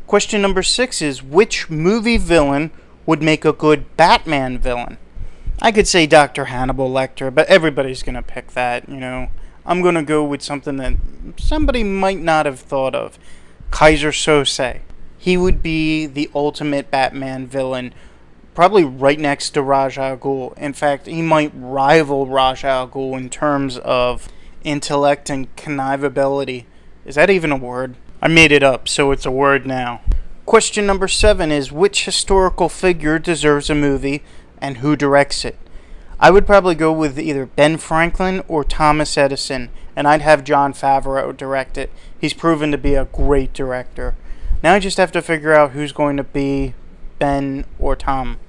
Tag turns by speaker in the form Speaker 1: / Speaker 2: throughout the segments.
Speaker 1: Question number 6 is, which movie villain would make a good Batman villain? I could say Dr. Hannibal Lecter, but everybody's going to pick that, I'm going to go with something that somebody might not have thought of. Kaiser Sose. He would be the ultimate Batman villain, probably right next to Ra's al Ghul. In fact, he might rival Ra's al Ghul in terms of intellect and connivability. Is that even a word? I made it up, so it's a word now. Question number 7 is, which historical figure deserves a movie and who directs it? I would probably go with either Ben Franklin or Thomas Edison, and I'd have Jon Favreau direct it. He's proven to be a great director. Now I just have to figure out who's going to be Ben or Tom.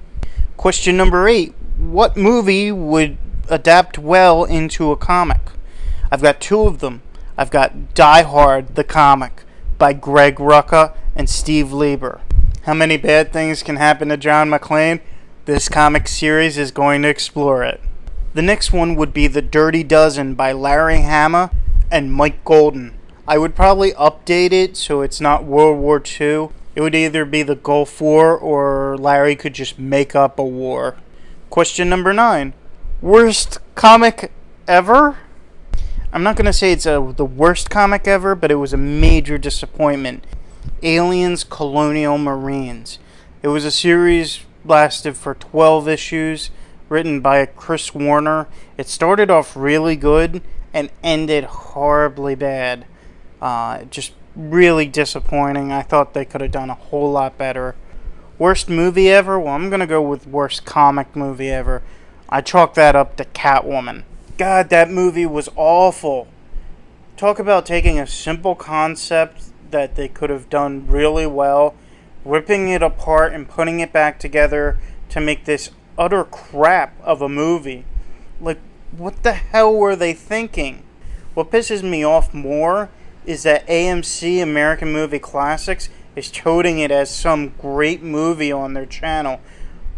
Speaker 1: Question number 8. What movie would adapt well into a comic? I've got 2 of them. I've got Die Hard, the comic, by Greg Rucka and Steve Lieber. How many bad things can happen to John McClane? This comic series is going to explore it. The next one would be The Dirty Dozen by Larry Hama and Mike Golden. I would probably update it so it's not World War II. It would either be the Gulf War or Larry could just make up a war. Question number 9. Worst comic ever? I'm not going to say it's the worst comic ever, but it was a major disappointment. Aliens Colonial Marines. It was a series lasted for 12 issues, written by Chris Warner. It started off really good and ended horribly bad. Just really disappointing. I thought they could have done a whole lot better. Worst movie ever? Well, I'm going to go with worst comic movie ever. I chalk that up to Catwoman. God, that movie was awful. Talk about taking a simple concept that they could have done really well, ripping it apart and putting it back together to make this utter crap of a movie. Like, what the hell were they thinking? What pisses me off more is that AMC, American Movie Classics, is touting it as some great movie on their channel.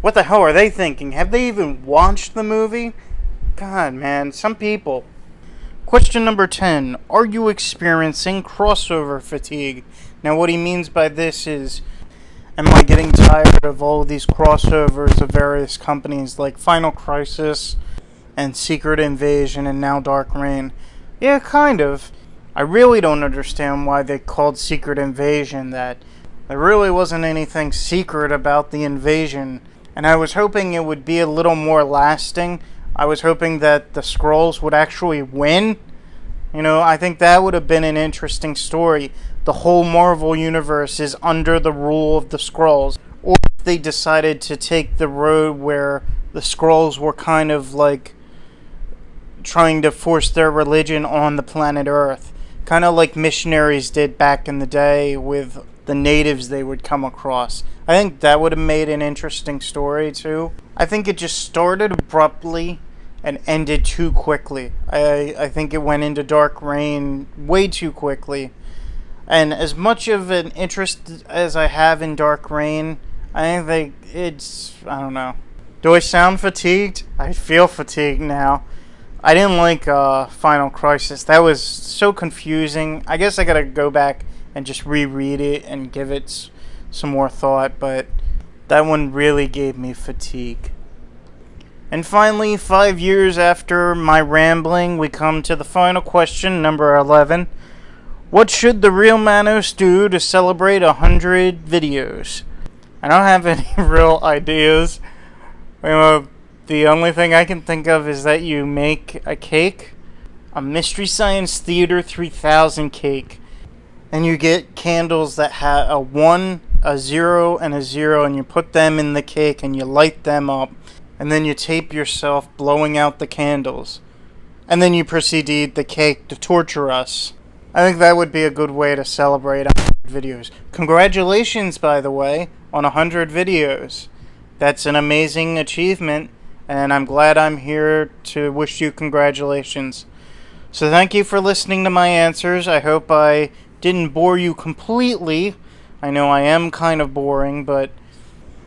Speaker 1: What the hell are they thinking? Have they even watched the movie? God, man, some people. Question number 10. Are you experiencing crossover fatigue? Now, what he means by this is, am I getting tired of all of these crossovers of various companies like Final Crisis and Secret Invasion and now Dark Reign? Yeah, kind of. I really don't understand why they called Secret Invasion that. There really wasn't anything secret about the invasion, and I was hoping it would be a little more lasting. I was hoping that the Skrulls would actually win. I think that would have been an interesting story. The whole Marvel Universe is under the rule of the Skrulls. Or if they decided to take the road where the Skrulls were kind of like trying to force their religion on the planet Earth. Kind of like missionaries did back in the day with the natives they would come across. I think that would have made an interesting story too. I think it just started abruptly and ended too quickly. I think it went into Dark Reign way too quickly. And as much of an interest as I have in Dark Reign, I think I don't know. Do I sound fatigued? I feel fatigued now. I didn't like Final Crisis. That was so confusing. I guess I gotta go back and just reread it and give it some more thought, but that one really gave me fatigue. And finally, 5 years after my rambling, we come to the final question, number 11. What should the Real Manos do to celebrate 100 videos? I don't have any real ideas. The only thing I can think of is that you make a cake, a Mystery Science Theater 3000 cake, and you get candles that have a 1, a 0, and a 0, and you put them in the cake and you light them up, and then you tape yourself blowing out the candles, and then you proceed to eat the cake to torture us. I think that would be a good way to celebrate 100 videos. Congratulations, by the way, on 100 videos. That's an amazing achievement, and I'm glad I'm here to wish you congratulations. So thank you for listening to my answers. I hope I didn't bore you completely. I know I am kind of boring, but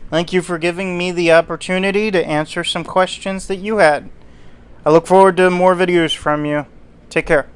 Speaker 1: thank you for giving me the opportunity to answer some questions that you had. I look forward to more videos from you. Take care.